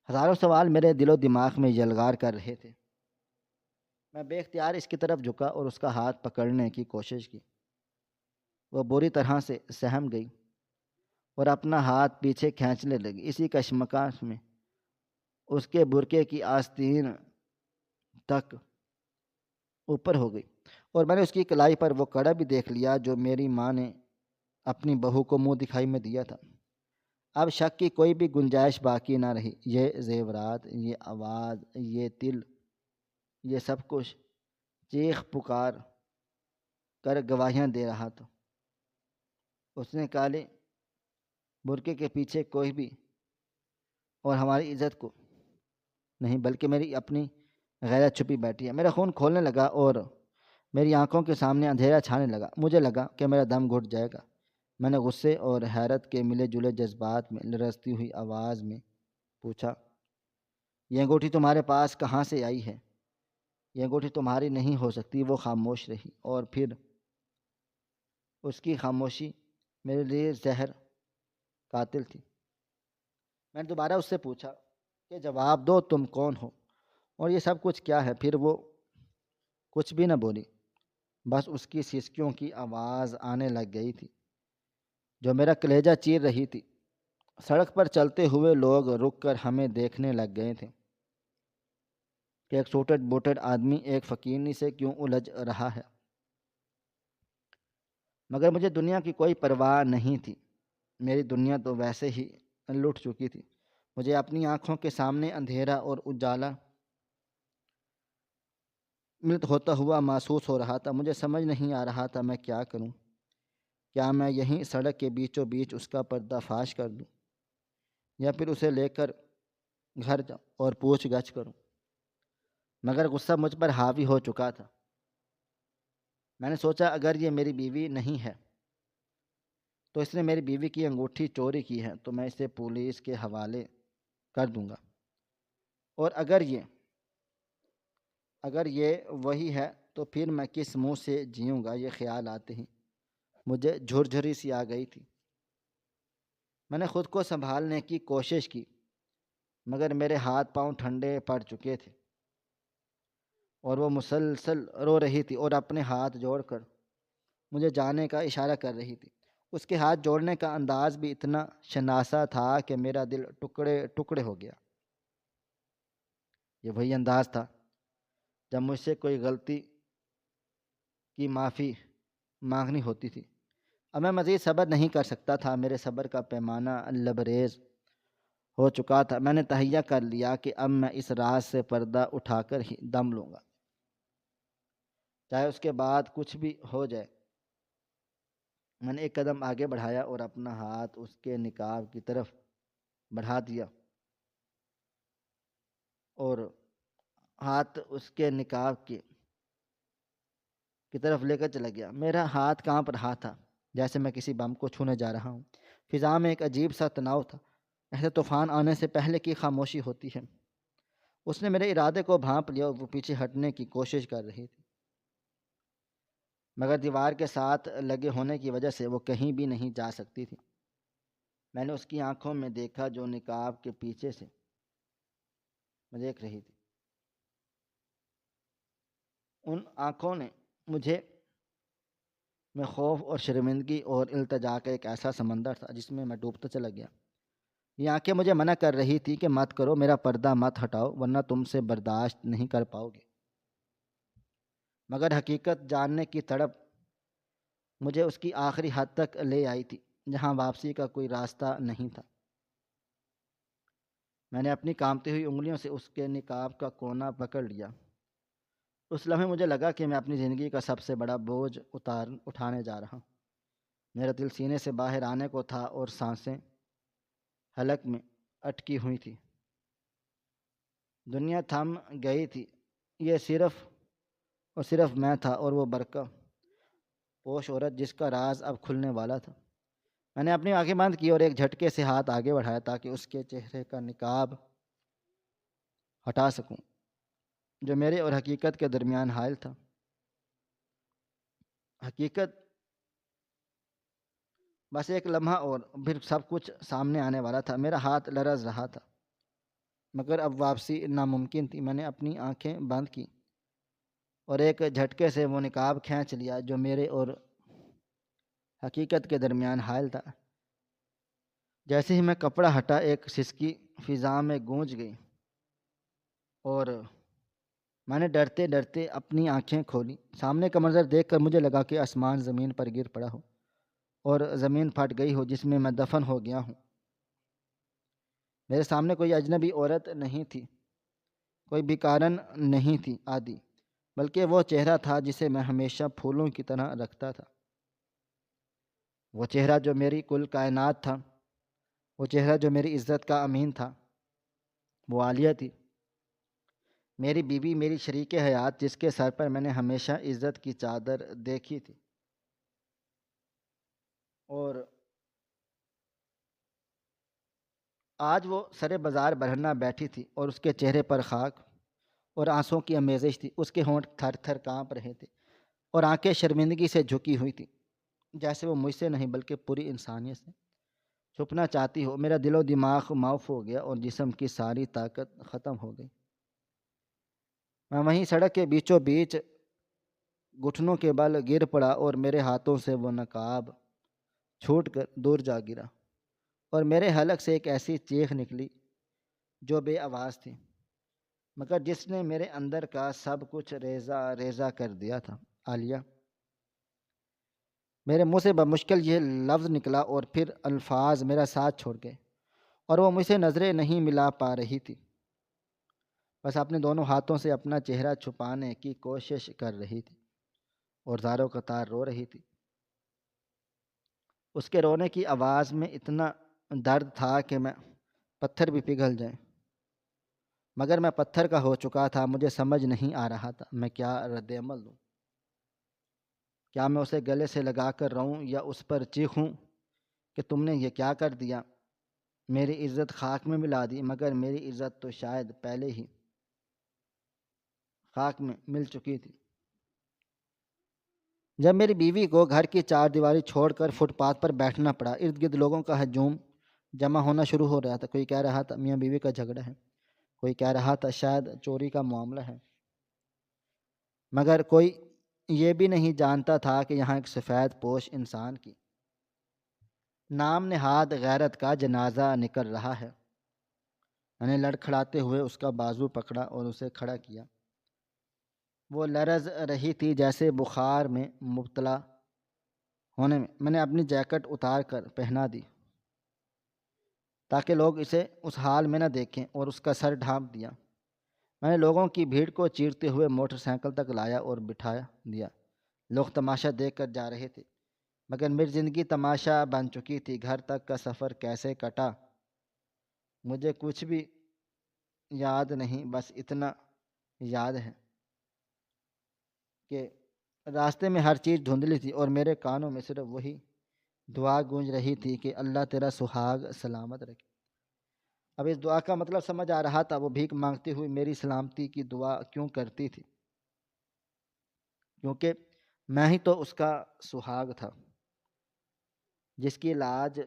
ہزاروں سوال میرے دل و دماغ میں یلغار کر رہے تھے۔ میں بے اختیار اس کی طرف جھکا اور اس کا ہاتھ پکڑنے کی کوشش کی۔ وہ بری طرح سے سہم گئی اور اپنا ہاتھ پیچھے کھینچنے لگی۔ اسی کشمکش میں اس کے برقعے کی آستین تک اوپر ہو گئی، اور میں نے اس کی کلائی پر وہ کڑا بھی دیکھ لیا جو میری ماں نے اپنی بہو کو منہ دکھائی میں دیا تھا۔ اب شک کی کوئی بھی گنجائش باقی نہ رہی۔ یہ زیورات، یہ آواز، یہ تل، یہ سب کچھ چیخ پکار کر گواہیاں دے رہا تھا۔ اس نے کالے برقعے کے پیچھے کوئی بھی اور ہماری عزت کو نہیں بلکہ میری اپنی غیرت چھپی بیٹھی ہے۔ میرا خون کھولنے لگا اور میری آنکھوں کے سامنے اندھیرا چھانے لگا۔ مجھے لگا کہ میرا دم گھٹ جائے گا۔ میں نے غصے اور حیرت کے ملے جلے جذبات میں لرزتی ہوئی آواز میں پوچھا یہ انگوٹھی تمہارے پاس کہاں سے آئی ہے؟ یہ انگوٹھی تمہاری نہیں ہو سکتی۔ وہ خاموش رہی، اور پھر اس کی خاموشی میرے لیے زہر قاتل تھی۔ میں نے دوبارہ اس سے پوچھا کہ جواب دو، تم کون ہو اور یہ سب کچھ کیا ہے؟ پھر وہ کچھ بھی نہ بولی، بس اس کی سسکیوں کی آواز آنے لگ گئی تھی جو میرا کلیجہ چیر رہی تھی۔ سڑک پر چلتے ہوئے لوگ رک کر ہمیں دیکھنے لگ گئے تھے کہ ایک سوٹڈ بوٹڈ آدمی ایک فقیرنی سے کیوں الجھ رہا ہے، مگر مجھے دنیا کی کوئی پرواہ نہیں تھی۔ میری دنیا تو ویسے ہی لٹ چکی تھی۔ مجھے اپنی آنکھوں کے سامنے اندھیرا اور اجالا ملت ہوتا ہوا محسوس ہو رہا تھا۔ مجھے سمجھ نہیں آ رہا تھا میں کیا کروں۔ کیا میں یہیں سڑک کے بیچوں بیچ اس کا پردہ فاش کر دوں، یا پھر اسے لے کر گھر جاؤں اور پوچھ گچھ کروں؟ مگر غصہ مجھ پر حاوی ہو چکا تھا۔ میں نے سوچا اگر یہ میری بیوی نہیں ہے تو اس نے میری بیوی کی انگوٹھی چوری کی ہے تو میں اسے پولیس کے حوالے کر دوں گا، اور اگر یہ وہی ہے تو پھر میں کس منہ سے جیوں گا؟ یہ خیال آتے ہی مجھے جھرجھری سی آ گئی تھی۔ میں نے خود کو سنبھالنے کی کوشش کی، مگر میرے ہاتھ پاؤں ٹھنڈے پڑ چکے تھے، اور وہ مسلسل رو رہی تھی اور اپنے ہاتھ جوڑ کر مجھے جانے کا اشارہ کر رہی تھی۔ اس کے ہاتھ جوڑنے کا انداز بھی اتنا شناسا تھا کہ میرا دل ٹکڑے ٹکڑے ہو گیا۔ یہ وہی انداز تھا جب مجھ سے کوئی غلطی کی معافی مانگنی ہوتی تھی۔ اب میں مزید صبر نہیں کر سکتا تھا، میرے صبر کا پیمانہ لبریز ہو چکا تھا۔ میں نے تہیہ کر لیا کہ اب میں اس راز سے پردہ اٹھا کر ہی دم لوں گا، چاہے اس کے بعد کچھ بھی ہو جائے۔ میں نے ایک قدم آگے بڑھایا اور اپنا ہاتھ اس کے نقاب کی طرف بڑھا دیا اور ہاتھ اس کے نقاب کی طرف لے کر چلا گیا۔ میرا ہاتھ کانپ رہا تھا جیسے میں کسی بم کو چھونے جا رہا ہوں۔ فضا میں ایک عجیب سا تناؤ تھا، ایسے طوفان آنے سے پہلے کی خاموشی ہوتی ہے۔ اس نے میرے ارادے کو بھانپ لیا اور وہ پیچھے ہٹنے کی کوشش کر رہی تھی، مگر دیوار کے ساتھ لگے ہونے کی وجہ سے وہ کہیں بھی نہیں جا سکتی تھی۔ میں نے اس کی آنکھوں میں دیکھا جو نقاب کے پیچھے سے میں دیکھ رہی تھی۔ ان آنکھوں نے مجھے میں خوف اور شرمندگی اور التجا کا ایک ایسا سمندر تھا جس میں ڈوبتا چلا گیا۔ یہ آنکھیں مجھے منع کر رہی تھی کہ مت کرو، میرا پردہ مت ہٹاؤ ورنہ تم سے برداشت نہیں کر پاؤ گے۔ مگر حقیقت جاننے کی تڑپ مجھے اس کی آخری حد تک لے آئی تھی جہاں واپسی کا کوئی راستہ نہیں تھا۔ میں نے اپنی کانپتی ہوئی انگلیوں سے اس کے نقاب کا کونا پکڑ لیا۔ اس لمحے مجھے لگا کہ میں اپنی زندگی کا سب سے بڑا بوجھ اٹھانے جا رہا ہوں۔ میرا دل سینے سے باہر آنے کو تھا اور سانسیں حلق میں اٹکی ہوئی تھی۔ دنیا تھم گئی تھی، یہ صرف میں تھا اور وہ برقع پوش عورت جس کا راز اب کھلنے والا تھا۔ میں نے اپنی آنکھیں بند کی اور ایک جھٹکے سے ہاتھ آگے بڑھایا تاکہ اس کے چہرے کا نقاب ہٹا سکوں جو میرے اور حقیقت کے درمیان حائل تھا۔ حقیقت بس ایک لمحہ اور پھر سب کچھ سامنے آنے والا تھا۔ میرا ہاتھ لرز رہا تھا مگر اب واپسی ناممکن تھی۔ میں نے اپنی آنکھیں بند کی اور ایک جھٹکے سے وہ نقاب کھینچ لیا جو میرے اور حقیقت کے درمیان حائل تھا۔ جیسے ہی میں کپڑا ہٹا ایک سسکی فضا میں گونج گئی اور میں نے ڈرتے ڈرتے اپنی آنکھیں کھولی۔ سامنے کا منظر دیکھ کر مجھے لگا کہ آسمان زمین پر گر پڑا ہو اور زمین پھٹ گئی ہو جس میں میں دفن ہو گیا ہوں۔ میرے سامنے کوئی اجنبی عورت نہیں تھی، کوئی بیکارن نہیں تھی عادی، بلکہ وہ چہرہ تھا جسے میں ہمیشہ پھولوں کی طرح رکھتا تھا۔ وہ چہرہ جو میری کل کائنات تھا، وہ چہرہ جو میری عزت کا امین تھا۔ وہ عالیہ تھی، میری بیوی، میری شریک حیات، جس کے سر پر میں نے ہمیشہ عزت کی چادر دیکھی تھی۔ اور آج وہ سرے بازار برہنہ بیٹھی تھی اور اس کے چہرے پر خاک اور آنسوں کی آمیزش تھی۔ اس کے ہونٹ تھر تھر کانپ رہے تھے اور آنکھیں شرمندگی سے جھکی ہوئی تھی، جیسے وہ مجھ سے نہیں بلکہ پوری انسانیت سے چھپنا چاہتی ہو۔ میرا دل و دماغ معاف ہو گیا اور جسم کی ساری طاقت ختم ہو گئی۔ میں وہیں سڑک کے بیچوں بیچ گھٹنوں کے بل گر پڑا اور میرے ہاتھوں سے وہ نقاب چھوٹ کر دور جا گرا اور میرے حلق سے ایک ایسی چیخ نکلی جو بے آواز تھی مگر جس نے میرے اندر کا سب کچھ ریزہ ریزہ کر دیا تھا۔ عالیہ۔ میرے منہ سے بمشکل یہ لفظ نکلا اور پھر الفاظ میرا ساتھ چھوڑ گئے اور وہ مجھ سے نظریں نہیں ملا پا رہی تھی، بس اپنے دونوں ہاتھوں سے اپنا چہرہ چھپانے کی کوشش کر رہی تھی اور زاروں قطار رو رہی تھی۔ اس کے رونے کی آواز میں اتنا درد تھا کہ میں پتھر بھی پگھل جائیں، مگر میں پتھر کا ہو چکا تھا۔ مجھے سمجھ نہیں آ رہا تھا میں کیا رد عمل دوں۔ کیا میں اسے گلے سے لگا کر رہوں یا اس پر چیخوں کہ تم نے یہ کیا کر دیا، میری عزت خاک میں ملا دی؟ مگر میری عزت تو شاید پہلے ہی خاک میں مل چکی تھی۔ جب میری بیوی کو گھر کی چار دیواری چھوڑ کر فٹ پاتھ پر بیٹھنا پڑا، ارد گرد لوگوں کا ہجوم جمع ہونا شروع ہو رہا تھا۔ کوئی کہہ رہا تھا میاں بیوی کا جھگڑا ہے، کوئی کہہ رہا تھا شاید چوری کا معاملہ ہے، مگر کوئی یہ بھی نہیں جانتا تھا کہ یہاں ایک سفید پوش انسان کی نام نہاد غیرت کا جنازہ نکل رہا ہے۔ میں نے لڑکھڑاتے ہوئے اس کا بازو پکڑا اور اسے کھڑا کیا۔ وہ لرز رہی تھی جیسے بخار میں مبتلا ہونے میں نے اپنی جیکٹ اتار کر پہنا دی تاکہ لوگ اسے اس حال میں نہ دیکھیں، اور اس کا سر ڈھانپ دیا۔ میں نے لوگوں کی بھیڑ کو چیرتے ہوئے موٹر سائیکل تک لایا اور بٹھا دیا۔ لوگ تماشا دیکھ کر جا رہے تھے، مگر میری زندگی تماشا بن چکی تھی۔ گھر تک کا سفر کیسے کٹا مجھے کچھ بھی یاد نہیں، بس اتنا یاد ہے کہ راستے میں ہر چیز دھندلی تھی اور میرے کانوں میں صرف وہی دعا گونج رہی تھی کہ اللہ تیرا سہاگ سلامت رکھے۔ اب اس دعا کا مطلب سمجھ آ رہا تھا۔ وہ بھیک مانگتی ہوئی میری سلامتی کی دعا کیوں کرتی تھی؟ کیونکہ میں ہی تو اس کا سہاگ تھا، جس کی لاج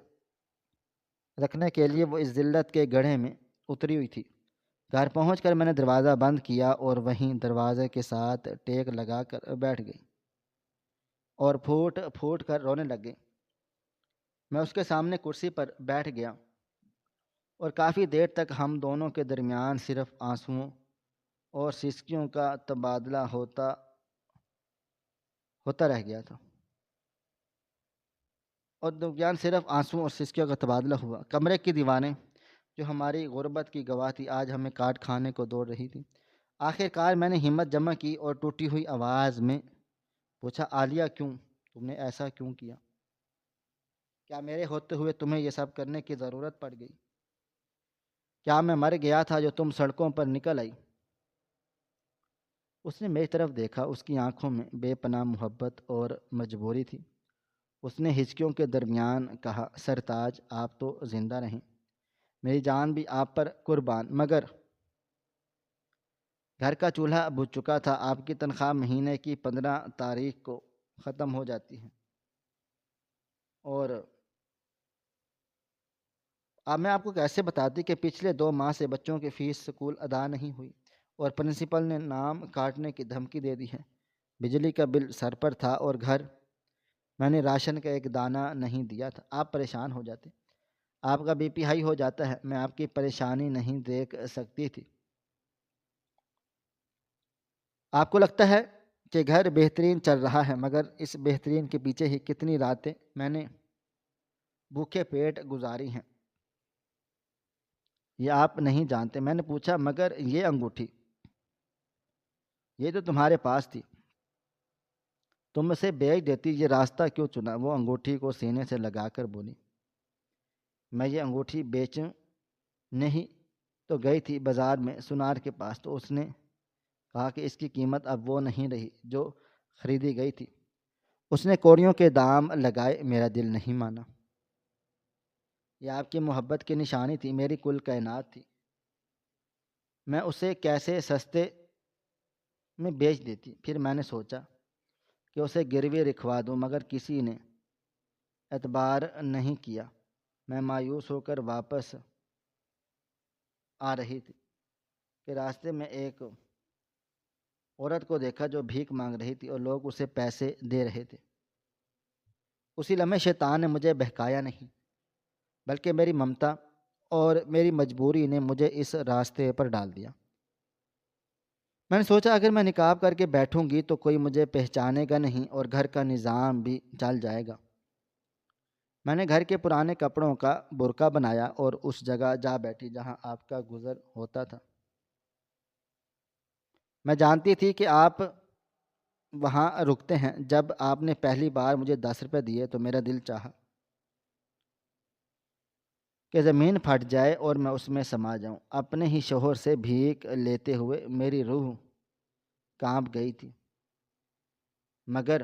رکھنے کے لیے وہ اس ذلت کے گڑھے میں اتری ہوئی تھی۔ گھر پہنچ کر میں نے دروازہ بند کیا اور وہیں دروازے کے ساتھ ٹیک لگا کر بیٹھ گئی اور پھوٹ پھوٹ کر رونے لگ گئی۔ میں اس کے سامنے کرسی پر بیٹھ گیا اور کافی دیر تک ہم دونوں کے درمیان صرف آنسوؤں اور سسکیوں کا تبادلہ ہوتا رہ گیا تھا صرف آنسوؤں اور سسکیوں کا تبادلہ ہوا۔ کمرے کی دیواریں جو ہماری غربت کی گواہ تھی آج ہمیں کاٹ کھانے کو دوڑ رہی تھی۔ آخر کار میں نے ہمت جمع کی اور ٹوٹی ہوئی آواز میں پوچھا، عالیہ کیوں؟ تم نے ایسا کیوں کیا؟ کیا میرے ہوتے ہوئے تمہیں یہ سب کرنے کی ضرورت پڑ گئی؟ کیا میں مر گیا تھا جو تم سڑکوں پر نکل آئی؟ اس نے میری طرف دیکھا۔ اس کی آنکھوں میں بے پناہ محبت اور مجبوری تھی۔ اس نے ہچکیوں کے درمیان کہا، سرتاج آپ تو زندہ رہیں، میری جان بھی آپ پر قربان، مگر گھر کا چولہا بجھ چکا تھا۔ آپ کی تنخواہ مہینے کی 15 تاریخ کو ختم ہو جاتی ہے، اور اب میں آپ کو کیسے بتاتی کہ پچھلے 2 ماہ سے بچوں کی فیس اسکول ادا نہیں ہوئی اور پرنسپل نے نام کاٹنے کی دھمکی دے دی ہے۔ بجلی کا بل سر پر تھا اور گھر میں نے راشن کا ایک دانہ نہیں دیا تھا۔ آپ پریشان ہو جاتے، آپ کا بی پی ہائی ہو جاتا ہے۔ میں آپ کی پریشانی نہیں دیکھ سکتی تھی۔ آپ کو لگتا ہے کہ گھر بہترین چل رہا ہے، مگر اس بہترین کے پیچھے ہی کتنی راتیں میں نے بھوکے پیٹ گزاری ہیں، یہ آپ نہیں جانتے۔ میں نے پوچھا، مگر یہ انگوٹھی، یہ تو تمہارے پاس تھی، تم اسے بیچ دیتی، یہ راستہ کیوں چنا؟ وہ انگوٹھی کو سینے سے لگا کر بولی، میں یہ انگوٹھی بیچوں نہیں تو گئی تھی بازار میں سنار کے پاس، تو اس نے کہا کہ اس کی قیمت اب وہ نہیں رہی جو خریدی گئی تھی۔ اس نے کوڑیوں کے دام لگائے، میرا دل نہیں مانا۔ یہ آپ کی محبت کی نشانی تھی، میری کل کائنات تھی، میں اسے کیسے سستے میں بیچ دیتی۔ پھر میں نے سوچا کہ اسے گروی رکھوا دوں، مگر کسی نے اعتبار نہیں کیا۔ میں مایوس ہو کر واپس آ رہی تھی کہ راستے میں ایک عورت کو دیکھا جو بھیک مانگ رہی تھی اور لوگ اسے پیسے دے رہے تھے۔ اسی لمحے شیطان نے مجھے بہکایا نہیں، بلکہ میری ممتا اور میری مجبوری نے مجھے اس راستے پر ڈال دیا۔ میں نے سوچا اگر میں نقاب کر کے بیٹھوں گی تو کوئی مجھے پہچانے گا نہیں اور گھر کا نظام بھی چل جائے گا۔ میں نے گھر کے پرانے کپڑوں کا برقع بنایا اور اس جگہ جا بیٹھی جہاں آپ کا گزر ہوتا تھا۔ میں جانتی تھی کہ آپ وہاں رکتے ہیں۔ جب آپ نے پہلی بار مجھے 10 روپے دیے تو میرا دل چاہا کہ زمین پھٹ جائے اور میں اس میں سما جاؤں۔ اپنے ہی شوہر سے بھیک لیتے ہوئے میری روح کانپ گئی تھی، مگر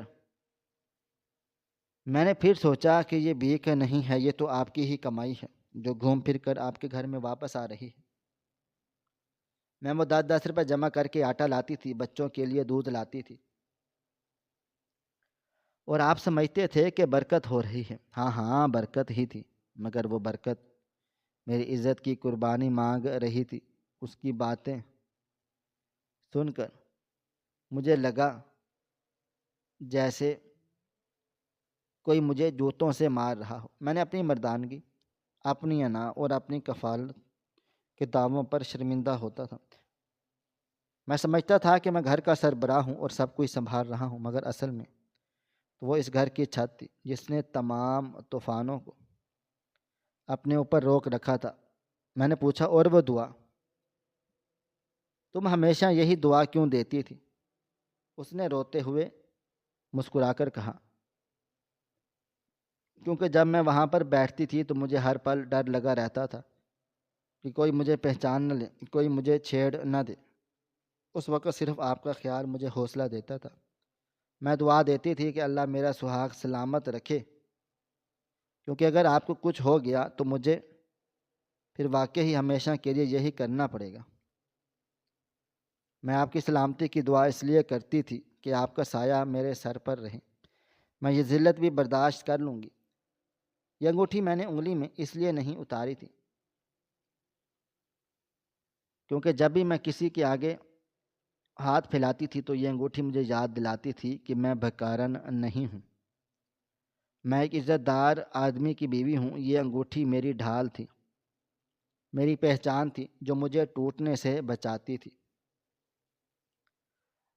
میں نے پھر سوچا کہ یہ بھیک نہیں ہے، یہ تو آپ کی ہی کمائی ہے جو گھوم پھر کر آپ کے گھر میں واپس آ رہی ہے۔ میں وہ 10 روپے جمع کر کے آٹا لاتی تھی، بچوں کے لیے دودھ لاتی تھی، اور آپ سمجھتے تھے کہ برکت ہو رہی ہے۔ ہاں ہاں برکت ہی تھی، مگر وہ برکت میری عزت کی قربانی مانگ رہی تھی۔ اس کی باتیں سن کر مجھے لگا جیسے کوئی مجھے جوتوں سے مار رہا ہو۔ میں نے اپنی مردانگی، اپنی انا اور اپنی کفالت کے دعووں پر شرمندہ ہوتا تھا۔ میں سمجھتا تھا کہ میں گھر کا سربراہ ہوں اور سب کچھ سنبھال رہا ہوں، مگر اصل میں تو وہ اس گھر کی چھت تھی جس نے تمام طوفانوں کو اپنے اوپر روک رکھا تھا۔ میں نے پوچھا، اور وہ دعا؟ تم ہمیشہ یہی دعا کیوں دیتی تھی؟ اس نے روتے ہوئے مسکرا کر کہا، کیونکہ جب میں وہاں پر بیٹھتی تھی تو مجھے ہر پل ڈر لگا رہتا تھا کہ کوئی مجھے پہچان نہ لے، کوئی مجھے چھیڑ نہ دے۔ اس وقت صرف آپ کا خیال مجھے حوصلہ دیتا تھا۔ میں دعا دیتی تھی کہ اللہ میرا سہاگ سلامت رکھے، کیونکہ اگر آپ کو کچھ ہو گیا تو مجھے پھر واقعی ہمیشہ کے لیے یہی کرنا پڑے گا۔ میں آپ کی سلامتی کی دعا اس لیے کرتی تھی کہ آپ کا سایہ میرے سر پر رہے۔ میں یہ ذلت بھی برداشت کر لوں گی۔ یہ انگوٹھی میں نے انگلی میں اس لیے نہیں اتاری تھی کیونکہ جب بھی میں کسی کے آگے ہاتھ پھیلاتی تھی تو یہ انگوٹھی مجھے یاد دلاتی تھی کہ میں بھکارن نہیں ہوں، میں ایک عزت دار آدمی کی بیوی ہوں۔ یہ انگوٹھی میری ڈھال تھی، میری پہچان تھی جو مجھے ٹوٹنے سے بچاتی تھی۔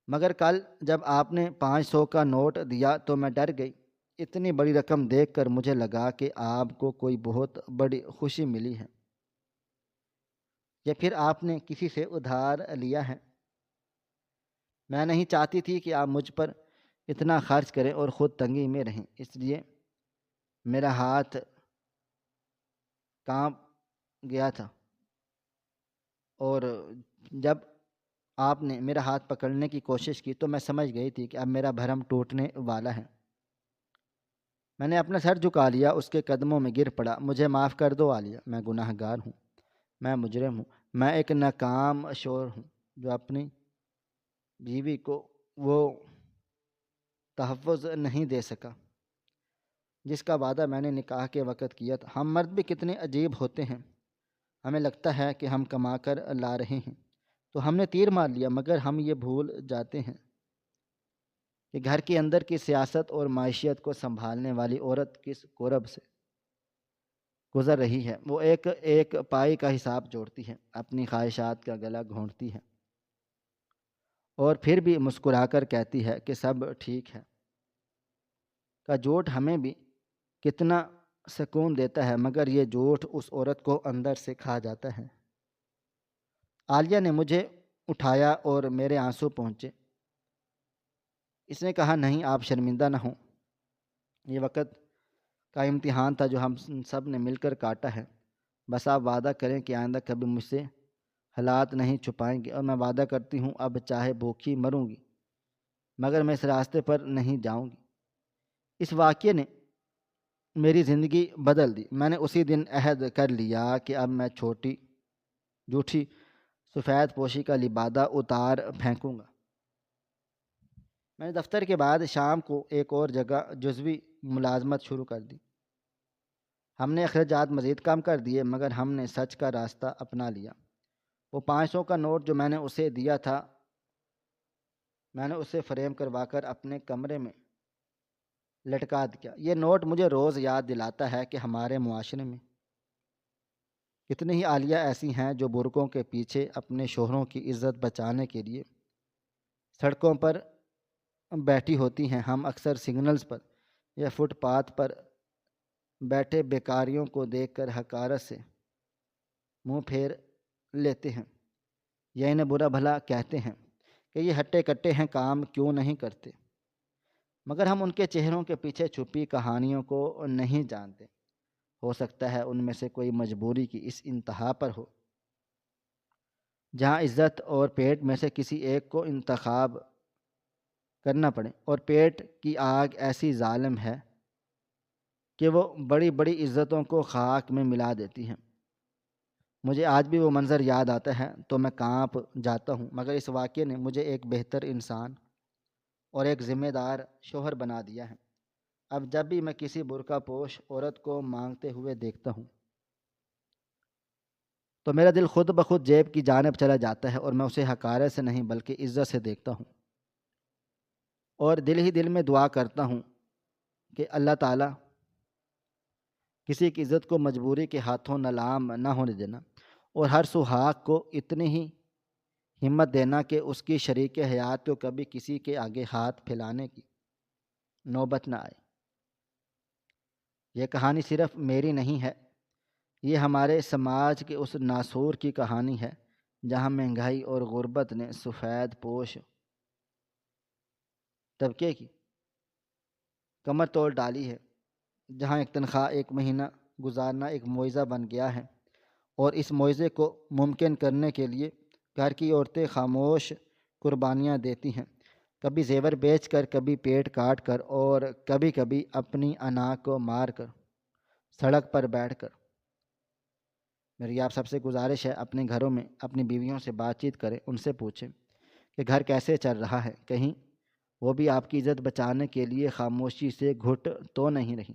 مگر کل جب آپ نے 500 کا نوٹ دیا تو میں ڈر گئی۔ اتنی بڑی رقم دیکھ کر مجھے لگا کہ آپ کو کوئی بہت بڑی خوشی ملی ہے، یا پھر آپ نے کسی سے ادھار لیا ہے۔ میں نہیں چاہتی تھی کہ آپ مجھ پر اتنا خرچ کریں اور خود تنگی میں رہیں، اس لیے میرا ہاتھ کانپ گیا تھا، اور جب آپ نے میرا ہاتھ پکڑنے کی کوشش کی تو میں سمجھ گئی تھی کہ اب میرا بھرم ٹوٹنے والا ہے۔ میں نے اپنا سر جھکا لیا، اس کے قدموں میں گر پڑا۔ مجھے معاف کر دو عالیہ، میں گناہ گار ہوں، میں مجرم ہوں، میں ایک ناکام شوہر ہوں جو اپنی بیوی کو وہ تحفظ نہیں دے سکا جس کا وعدہ میں نے نکاح کے وقت کیا تھا۔ ہم مرد بھی کتنے عجیب ہوتے ہیں، ہمیں لگتا ہے کہ ہم کما کر لا رہے ہیں تو ہم نے تیر مار لیا، مگر ہم یہ بھول جاتے ہیں کہ گھر کے اندر کی سیاست اور معیشت کو سنبھالنے والی عورت کس کرب سے گزر رہی ہے۔ وہ ایک ایک پائی کا حساب جوڑتی ہے، اپنی خواہشات کا گلا گھونٹتی ہے اور پھر بھی مسکرا کر کہتی ہے کہ سب ٹھیک ہے۔ کا جھوٹ ہمیں بھی کتنا سکون دیتا ہے، مگر یہ جھوٹ اس عورت کو اندر سے کھا جاتا ہے۔ عالیہ نے مجھے اٹھایا اور میرے آنسو پہنچے۔ اس نے کہا، نہیں، آپ شرمندہ نہ ہوں، یہ وقت کا امتحان تھا جو ہم سب نے مل کر کاٹا ہے۔ بس آپ وعدہ کریں کہ آئندہ کبھی مجھ سے حالات نہیں چھپائیں گے، اور میں وعدہ کرتی ہوں اب چاہے بھوکی مروں گی مگر میں اس راستے پر نہیں جاؤں گی۔ اس واقعے نے میری زندگی بدل دی۔ میں نے اسی دن عہد کر لیا کہ اب میں جھوٹی سفید پوشی کا لبادہ اتار پھینکوں گا۔ میں نے دفتر کے بعد شام کو ایک اور جگہ جزوی ملازمت شروع کر دی۔ ہم نے اخراجات مزید کم کر دیے، مگر ہم نے سچ کا راستہ اپنا لیا۔ وہ 500 کا نوٹ جو میں نے اسے دیا تھا، میں نے اسے فریم کروا کر اپنے کمرے میں لٹکا دیا۔ یہ نوٹ مجھے روز یاد دلاتا ہے کہ ہمارے معاشرے میں کتنی ہی عالیہ ایسی ہیں جو برقعوں کے پیچھے اپنے شوہروں کی عزت بچانے کے لیے سڑکوں پر بیٹھی ہوتی ہیں۔ ہم اکثر سگنلز پر یا فٹ پاتھ پر بیٹھے بیکاریوں کو دیکھ کر حقارت سے منہ پھیر لیتے ہیں یا انہیں برا بھلا کہتے ہیں کہ یہ ہٹے کٹے ہیں، کام کیوں نہیں کرتے، مگر ہم ان کے چہروں کے پیچھے چھپی کہانیوں کو نہیں جانتے۔ ہو سکتا ہے ان میں سے کوئی مجبوری کی اس انتہا پر ہو جہاں عزت اور پیٹ میں سے کسی ایک کو انتخاب کرنا پڑے، اور پیٹ کی آگ ایسی ظالم ہے کہ وہ بڑی بڑی عزتوں کو خاک میں ملا دیتی ہیں۔ مجھے آج بھی وہ منظر یاد آتا ہے تو میں کانپ جاتا ہوں، مگر اس واقعے نے مجھے ایک بہتر انسان اور ایک ذمہ دار شوہر بنا دیا ہے۔ اب جب بھی میں کسی برقع پوش عورت کو مانگتے ہوئے دیکھتا ہوں تو میرا دل خود بخود جیب کی جانب چلا جاتا ہے، اور میں اسے حقارت سے نہیں بلکہ عزت سے دیکھتا ہوں، اور دل ہی دل میں دعا کرتا ہوں کہ اللہ تعالیٰ کسی کی عزت کو مجبوری کے ہاتھوں نلام نہ ہونے دینا، اور ہر سہاگ کو اتنی ہی ہمت دینا کہ اس کی شریک حیات کو کبھی کسی کے آگے ہاتھ پھیلانے کی نوبت نہ آئے۔ یہ کہانی صرف میری نہیں ہے، یہ ہمارے سماج کے اس ناسور کی کہانی ہے جہاں مہنگائی اور غربت نے سفید پوش طبقے کی کمر توڑ ڈالی ہے، جہاں ایک تنخواہ ایک مہینہ گزارنا ایک معجزہ بن گیا ہے، اور اس معجزے کو ممکن کرنے کے لیے گھر کی عورتیں خاموش قربانیاں دیتی ہیں، کبھی زیور بیچ کر، کبھی پیٹ کاٹ کر، اور کبھی کبھی اپنی انا کو مار کر سڑک پر بیٹھ کر۔ میری آپ سب سے گزارش ہے، اپنے گھروں میں اپنی بیویوں سے بات چیت کریں، ان سے پوچھیں کہ گھر کیسے چل رہا ہے، کہیں وہ بھی آپ کی عزت بچانے کے لیے خاموشی سے گھٹ تو نہیں رہی۔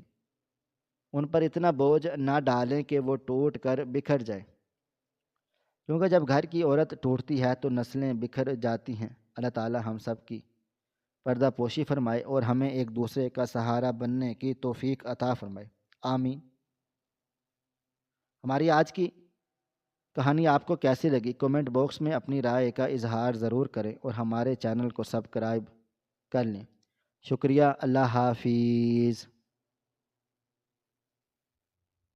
ان پر اتنا بوجھ نہ ڈالیں کہ وہ ٹوٹ کر بکھر جائے، کیونکہ جب گھر کی عورت ٹوٹتی ہے تو نسلیں بکھر جاتی ہیں۔ اللہ تعالیٰ ہم سب کی پردہ پوشی فرمائے اور ہمیں ایک دوسرے کا سہارا بننے کی توفیق عطا فرمائے، آمین۔ ہماری آج کی کہانی آپ کو کیسی لگی؟ کومنٹ باکس میں اپنی رائے کا اظہار ضرور کریں اور ہمارے چینل کو سبسکرائب کر لیں۔ شکریہ، اللہ حافظ۔